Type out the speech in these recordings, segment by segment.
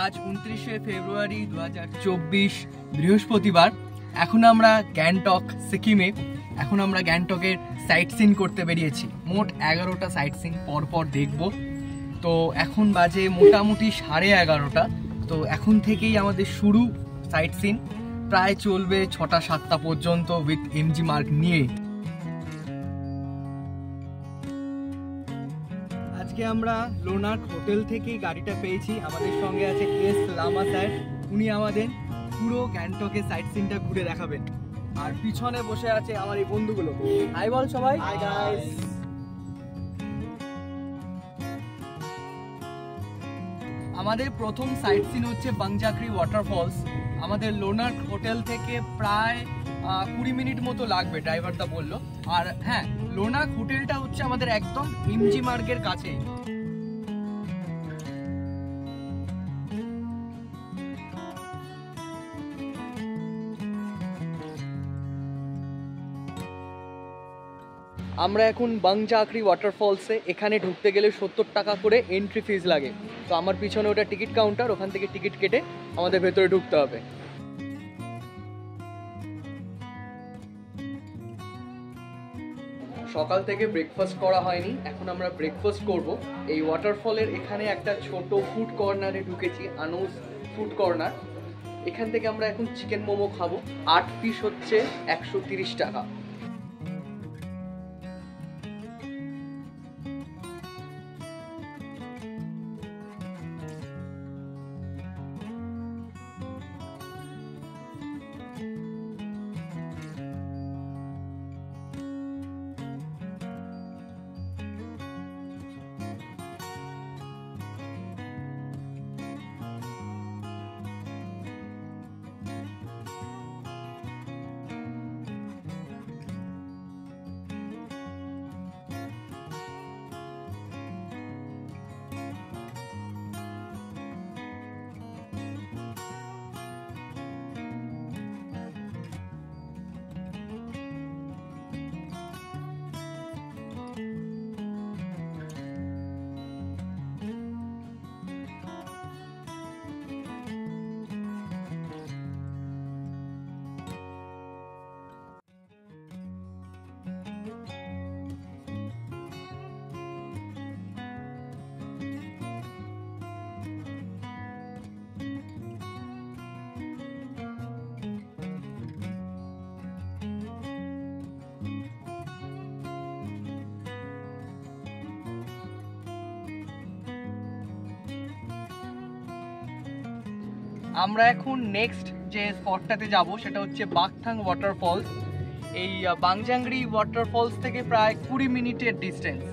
আজ 29শে ফেব্রুয়ারি 2024 বৃহস্পতিবার। এখন আমরা গ্যাংটক সিকিমে গ্যাংটকের সাইট সিন করতে বেরিয়েছি। মোট 11টা সাইট সিন পরপর দেখব। তো এখন বাজে মোটামুটি 11:30। তো এখন থেকেই আমাদের শুরু সাইট সিন, প্রায় চলবে 6টা-7টা পর্যন্ত উইথ এমজি মার্ক নিয়ে। আজকে আমরা লোনার্ক হোটেল থেকেই গাড়িটা পেয়েছি। আমাদের সঙ্গে আছে এস লামা স্যার, উনি আমাদের পুরো গ্যাংটকের সাইট সিনটা ঘুরে দেখাবেন। আর পিছনে বসে আছে আমার এই বন্ধুগুলো। হাই বল সবাই। Hi guys. আমাদের প্রথম সাইট সিন হচ্ছে বাংজাকরি ওয়াটারফলস। আমাদের লোনার্ক হোটেল থেকে প্রায় 20 মিনিট মতো লাগবে, ড্রাইভারটা বললো। আর হ্যাঁ, লোনার্ক হোটেলটা হচ্ছে আমাদের একদম এমজি মার্গের কাছে। আমরা এখন বাংজাকরি ওয়াটারফলসে। এখানে ঢুকতে গেলে 70 টাকা করে এন্ট্রি ফিজ লাগে। তো আমার পিছনে ওটা টিকিট কাউন্টার, ওখান থেকে টিকিট কেটে আমাদের ভেতরে ঢুকতে হবে। সকাল থেকে ব্রেকফাস্ট করা হয়নি, এখন আমরা ব্রেকফাস্ট করব। এই ওয়াটারফলের এখানে একটা ছোট ফুড কর্নারে ঢুকেছি, আনুস ফুড কর্নার। এখান থেকে আমরা এখন চিকেন মোমো খাবো। 8 পিস হচ্ছে 130 টাকা। আমরা এখন নেক্সট যে স্পটটাতে যাব সেটা হচ্ছে বাকথাং ওয়াটারফলস। এই বাংজাংরি ওয়াটারফলস থেকে প্রায় 20 মিনিটের ডিস্টেন্স।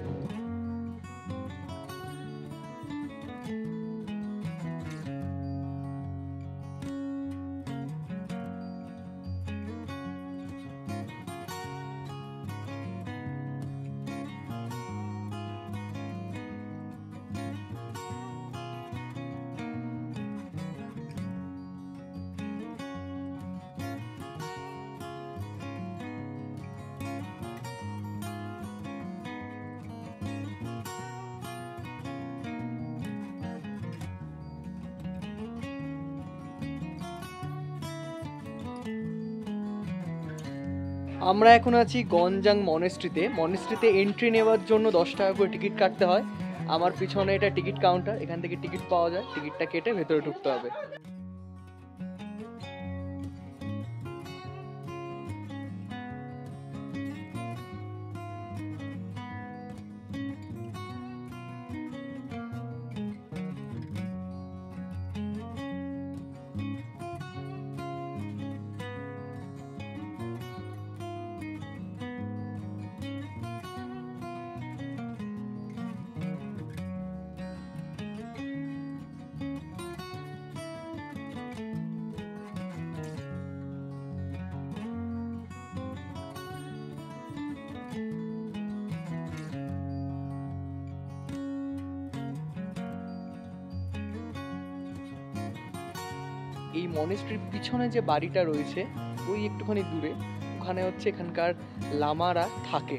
আমরা এখন আছি গঞ্জাং মনেস্ট্রিতে এন্ট্রি নেওয়ার জন্য 10 টাকা করে টিকিট কাটতে হয়। আমার পিছনে এটা টিকিট কাউন্টার, এখান থেকে টিকিট পাওয়া যায়। টিকিটটা কেটে ভেতরে ঢুকতে হবে। এই মনেস্ট্রির পিছনে যে বাড়িটা রয়েছে ওই একটুখানি দূরে, ওখানে হচ্ছে এখানকার লামারা থাকে।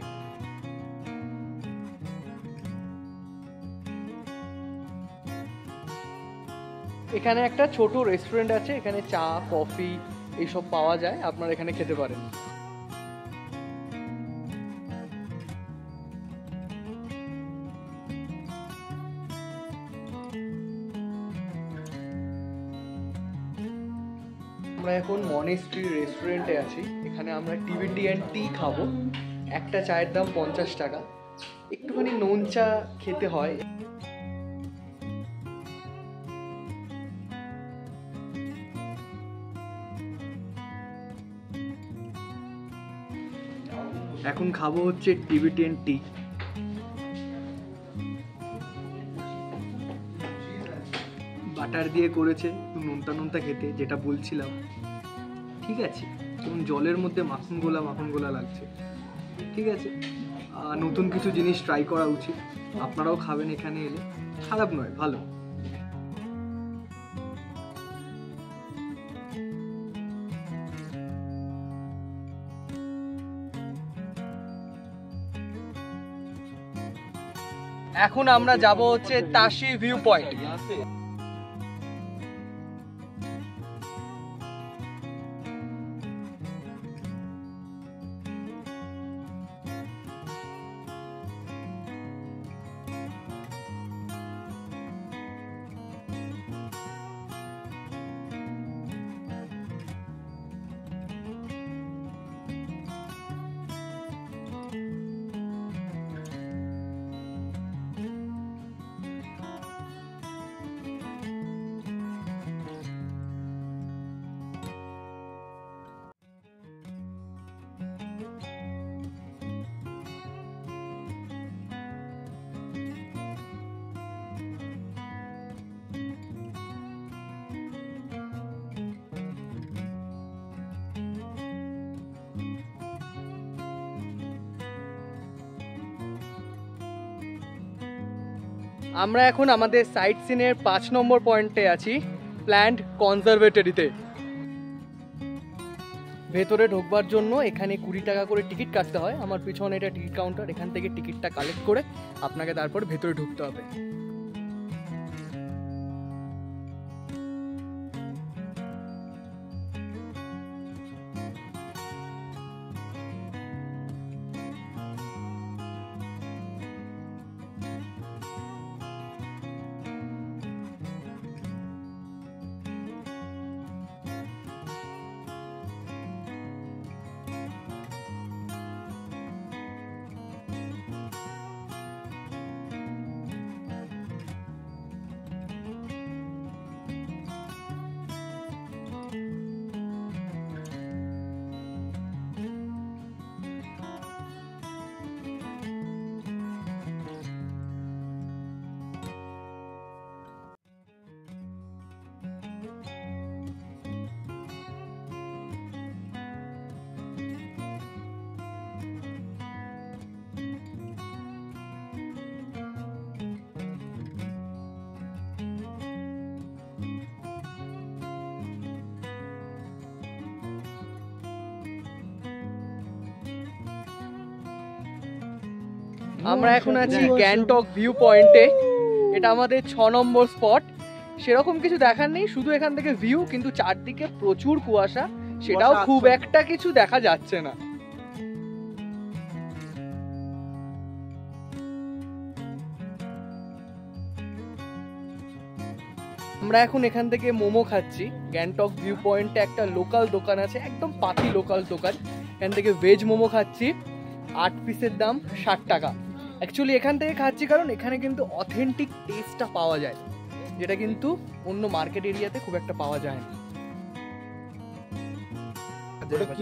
এখানে একটা ছোট রেস্টুরেন্ট আছে, এখানে চা কফি এইসব পাওয়া যায়, আপনারা এখানে খেতে পারেন। আমরা এখন মনেস্ট্রি রেস্টুরেন্টে আছি, এখানে আমরা টিবেটিয়ান টি খাবো। একটা চায়ের দাম 50 টাকা, একটুখানি নোন চা খেতে হয়। এখন খাবো হচ্ছে টিবেটিয়ান টি। বাটার দিয়ে করেছে, একটু নোনতা নোনতা খেতে, যেটা বলছিলাম। ঠিক আছে, এবং জলের মধ্যে মাখন গোলা লাগছে। ঠিক আছে, নতুন কিছু জিনিস ট্রাই করা উচিত, আপনারাও খাবেন এখানে এলে, খারাপ নয়, ভালো। এখন আমরা যাব হচ্ছে তাশি ভিউ পয়েন্ট। আমরা এখন আমাদের সাইট সিনের 5 নম্বর পয়েন্টে আছি, প্ল্যান্ট কনজারভেটরিতে। ভেতরে ঢোকবার জন্য এখানে 20 টাকা করে টিকিট কাটতে হয়। আমার পিছনে এটা টিকিট কাউন্টার, এখান থেকে টিকিটটা কালেক্ট করে আপনাকে তারপর ভেতরে ঢুকতে হবে। আমরা এখন আছি গ্যাংটক ভিউ পয়েন্টে, এটা আমাদের 6 নম্বর স্পট। সেরকম কিছু দেখার নেই, শুধু এখান থেকে ভিউ, কিন্তু চারদিকে প্রচুর কুয়াশা, সেটাও খুব একটা কিছু দেখা যাচ্ছে না। আমরা এখন এখান থেকে মোমো খাচ্ছি। গ্যাংটক ভিউ পয়েন্টে একটা লোকাল দোকান আছে, একদম পাতি লোকাল দোকান, এখান থেকে ভেজ মোমো খাচ্ছি। 8 পিসের দাম 60 টাকা। অ্যাকচুয়ালি এখান থেকে খাচ্ছি কারণ এখানে কিন্তু অথেন্টিক টেস্টটা পাওয়া যায়, যেটা কিন্তু অন্য মার্কেট এরিয়াতে খুব একটা পাওয়া যায় না।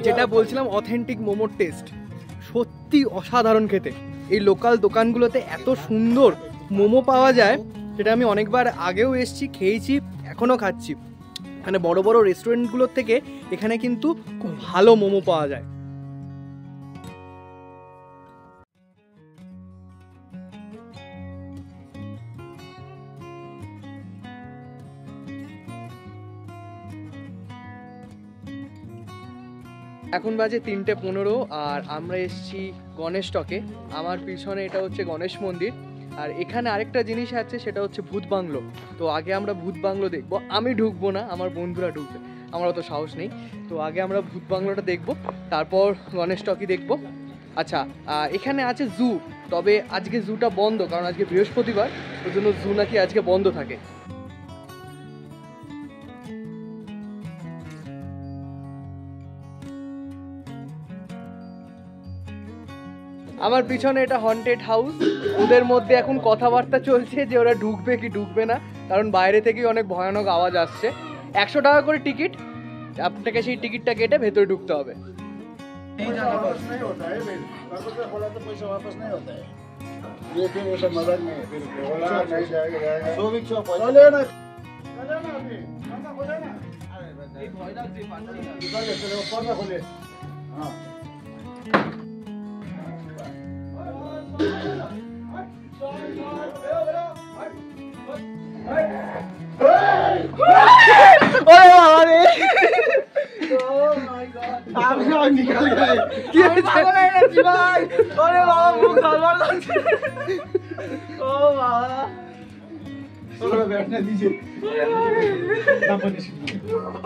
যেটা বলছিলাম, অথেন্টিক মোমোর টেস্ট সত্যি অসাধারণ খেতে। এই লোকাল দোকানগুলোতে এত সুন্দর মোমো পাওয়া যায়, যেটা আমি অনেকবার আগেও এসেছি, খেয়েছি, এখনও খাচ্ছি। মানে বড় বড় রেস্টুরেন্টগুলোর থেকে এখানে কিন্তু খুব ভালো মোমো পাওয়া যায়। এখন বাজে 3:15 আর আমরা এসেছি গণেশ টকে। আমার পিছনে এটা হচ্ছে গণেশ মন্দির, আর এখানে আরেকটা জিনিস আছে, সেটা হচ্ছে ভূত বাংলো। তো আগে আমরা ভূত বাংলো দেখবো, আমি ঢুকবো না, আমার বন্ধুরা ঢুকবে, আমার অত সাহস নেই। তো আগে আমরা ভূত বাংলোটা দেখবো, তারপর গণেশ টকি দেখবো। আচ্ছা, এখানে আছে জু, তবে আজকে জুটা বন্ধ, কারণ আজকে বৃহস্পতিবার, ওই জন্য জু নাকি আজকে বন্ধ থাকে। আমার পিছনে এটা হন্টেড হাউস, ওদের মধ্যে এখন কথাবার্তা চলছে যে ওরা ঢুকবে কি ঢুকবে না, কারণ বাইরে থেকেই অনেক ভয়ানক আওয়াজ আসছে। 100 টাকা করে টিকিট, আপনাকে সেই টিকিটটা কেটে ভেতরে ঢুকতে হবে।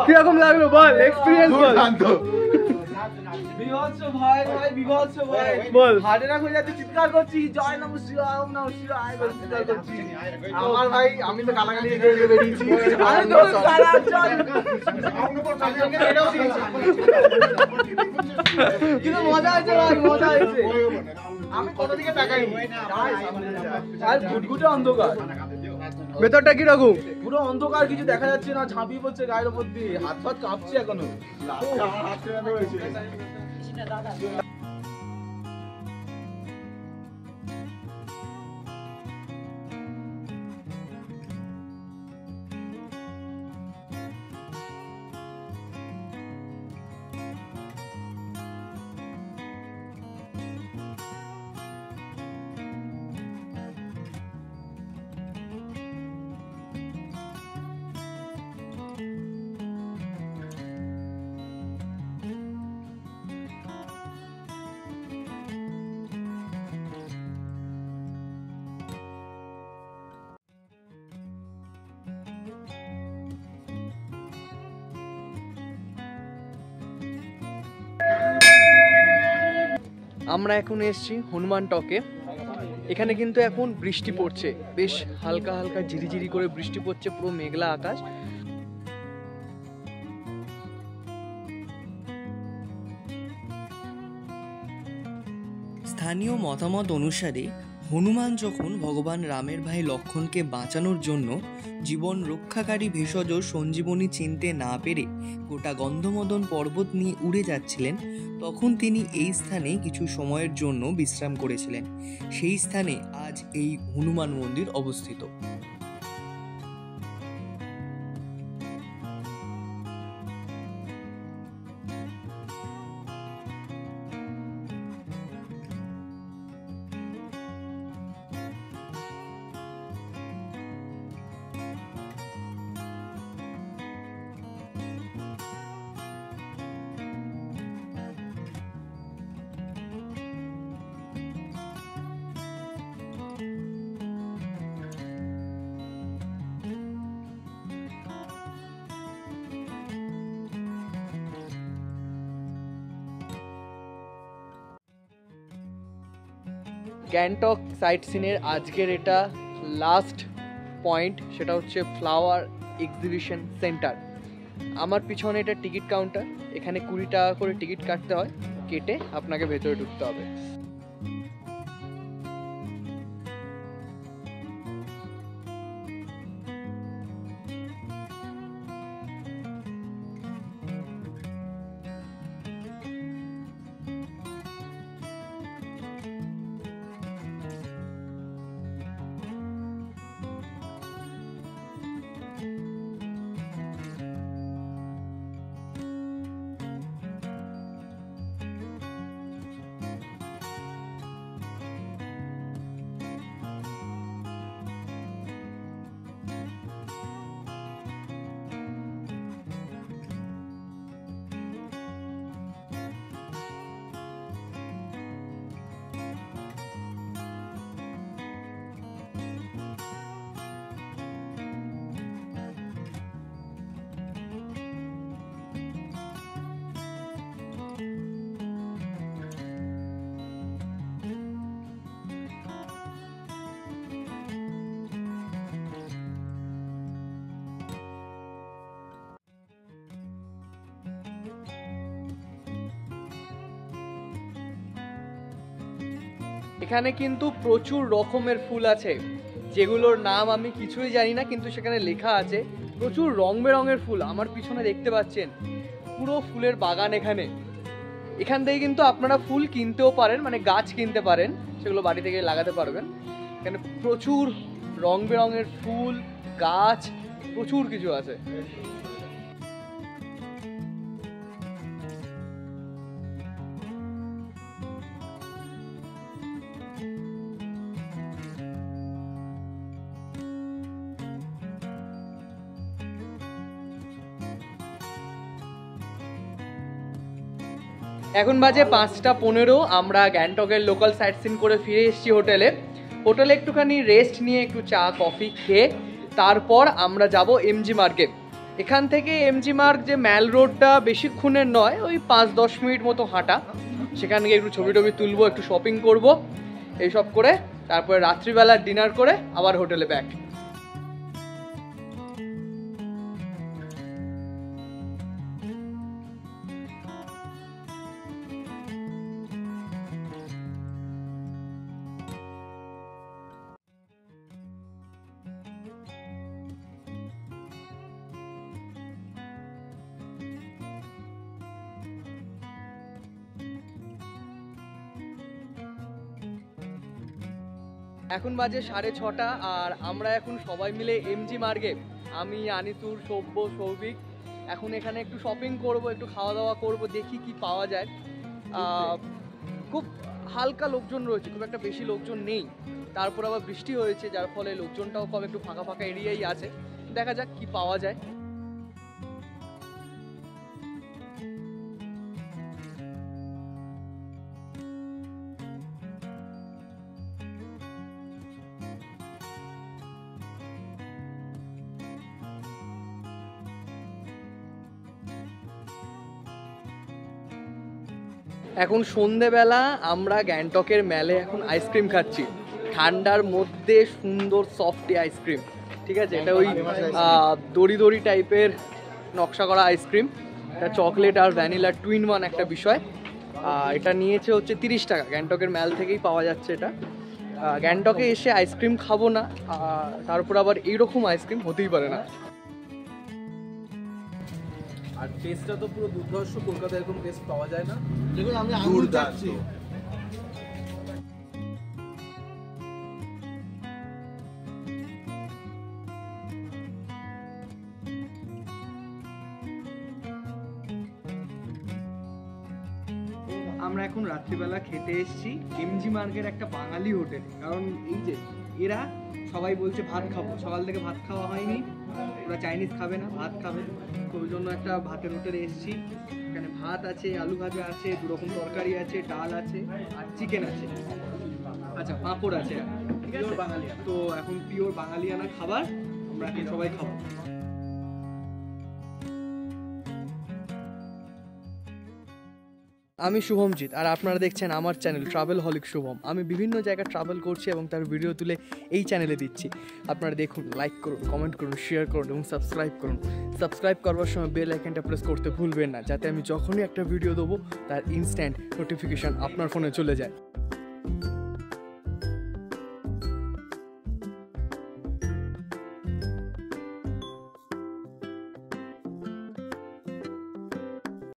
কিরকম লাগলো বল, এক্সপিরিয়েন্স বল। বিভৎস ভাই, বিভৎস ভাই, বল। হার্ট অ্যাটাক হয়ে যাচ্ছে, চিৎকার করছি, জয় নমঃ শিবায়, ওম নমঃ শিবায় বলে চিৎকার করছি। আমার ভাই, আমি তো গালাগালি দিয়ে বেরিয়েছি, আমি তো সারা চল, কিন্তু মজা হয়েছে ভাই, মজা হয়েছে। আমি কোথা থেকে টাকাই আর গুটগুটে অন্ধকার, ভেতরটা কিরকম? পুরো অন্ধকার, কিছু দেখা যাচ্ছে না, ঝাঁপিয়ে পড়ছে গায়ের উপর দিয়ে, হাত ফাত কাঁপছে এখনো। আমরা এখন এসেছি হনুমান টকে। এখানে কিন্তু এখন বৃষ্টি পড়ছে, বেশ হালকা হালকা ঝিরিঝিরি করে বৃষ্টি পড়ছে, পুরো মেঘলা আকাশ। স্থানীয় মতামত অনুসারে হনুমান যখন ভগবান রামের ভাই লক্ষ্মণকে বাঁচানোর জন্য জীবন রক্ষাকারী ভেষজ সঞ্জীবনী চিনতে না পেরে গোটা গন্ধমদন পর্বত নিয়ে উড়ে যাচ্ছিলেন, তখন তিনি এই স্থানে কিছু সময়ের জন্য বিশ্রাম করেছিলেন। সেই স্থানে আজ এই হনুমান মন্দির অবস্থিত। গ্যাংটক সাইট সিনের আজকের এটা লাস্ট পয়েন্ট, সেটা হচ্ছে ফ্লাওয়ার এক্সিবিশন সেন্টার। আমার পিছনে এটা টিকিট কাউন্টার, এখানে 20 টাকা করে টিকিট কাটতে হয়, কেটে আপনাকে ভেতরে ঢুকতে হবে। এখানে কিন্তু প্রচুর রকমের ফুল আছে, যেগুলোর নাম আমি কিছুই জানি না, কিন্তু সেখানে লেখা আছে। প্রচুর রং বেরঙের ফুল আমার পিছনে দেখতে পাচ্ছেন, পুরো ফুলের বাগান এখানে। এখান থেকে কিন্তু আপনারা ফুল কিনতেও পারেন, মানে গাছ কিনতে পারেন, সেগুলো বাড়ি থেকে লাগাতে পারবেন। এখানে প্রচুর রং বেরঙের ফুল, গাছ, প্রচুর কিছু আছে। এখন বাজে 5:15। আমরা গ্যাংটকের লোকাল সাইট সিন করে ফিরে এসেছি হোটেলে একটুখানি রেস্ট নিয়ে একটু চা কফি খেয়ে তারপর আমরা যাব এমজি মার্গে। এখান থেকে এমজি মার্গ যে ম্যাল রোডটা বেশিক্ষণের নয়, ওই 5-10 মিনিট মতো হাঁটা। সেখান থেকে একটু ছবি টবি তুলবো, একটু শপিং করব, এইসব করে তারপরে রাত্রিবেলা ডিনার করে আবার হোটেলে ব্যাক। এখন বাজে 6:30 আর আমরা এখন সবাই মিলে এমজি মার্গে, আমি, আনিসুর, সব্য, সৌভিক, এখন এখানে একটু শপিং করব, একটু খাওয়া দাওয়া করব, দেখি কি পাওয়া যায়। খুব হালকা লোকজন রয়েছে, খুব একটা বেশি লোকজন নেই। তারপর আবার বৃষ্টি হয়েছে, যার ফলে লোকজনটাও কম, একটু ফাঁকা ফাঁকা এরিয়াই আছে। দেখা যাক কি পাওয়া যায়। এখন সন্ধেবেলা আমরা গ্যাংটকের ম্যালে এখন আইসক্রিম খাচ্ছি, ঠান্ডার মধ্যে সুন্দর সফটি আইসক্রিম। ঠিক আছে, এটা ওই দড়ি দড়ি টাইপের নকশা করা আইসক্রিম, এটা চকলেট আর ভ্যানিলা টুইন ওয়ান একটা বিষয়। এটা নিয়েছে হচ্ছে 30 টাকা, গ্যাংটকের ম্যাল থেকেই পাওয়া যাচ্ছে এটা। গ্যাংটকে এসে আইসক্রিম খাবো না, তারপর আবার এইরকম আইসক্রিম হতেই পারে না। আর টেস্টটা তো পুরো দুর্ধর্ষ, কলকাতায় এরকম টেস্ট পাওয়া যায় না। দেখুন আমি আঙুর চাচ্ছি। আমরা এখন রাত্রিবেলা খেতে এসেছি এমজি মার্গের একটা বাঙালি হোটেল, কারণ এই যে এরা সবাই বলছে ভাত খাবো, সকাল থেকে ভাত খাওয়া হয়নি, ওরা চাইনিজ খাবে না, ভাত খাবে, তো ওই জন্য একটা ভাতের হোটেলে এসেছি। এখানে ভাত আছে, আলু ভাজা আছে, 2 রকম তরকারি আছে, ডাল আছে আর চিকেন আছে, আচ্ছা পাঁপড় আছে, ঠিক আছে বাঙালিয়ানা। তো এখন পিওর বাঙালিয়ানা খাবার আমরা এখন সবাই খাবো। আমি শুভমজিৎ আর আপনারা দেখছেন আমার চ্যানেল ট্রাভেল হলিক শুভম। আমি বিভিন্ন জায়গায় ট্রাভেল করছি এবং তার ভিডিও তুলে এই চ্যানেলে দিচ্ছি। আপনারা দেখুন, লাইক করুন, কমেন্ট করুন, শেয়ার করুন এবং সাবস্ক্রাইব করুন। সাবস্ক্রাইব করবার সময় বেল আইকনটা প্রেস করতে ভুলবেন না, যাতে আমি যখনই একটা ভিডিও দেবো তার ইনস্ট্যান্ট নোটিফিকেশান আপনার ফোনে চলে যায়।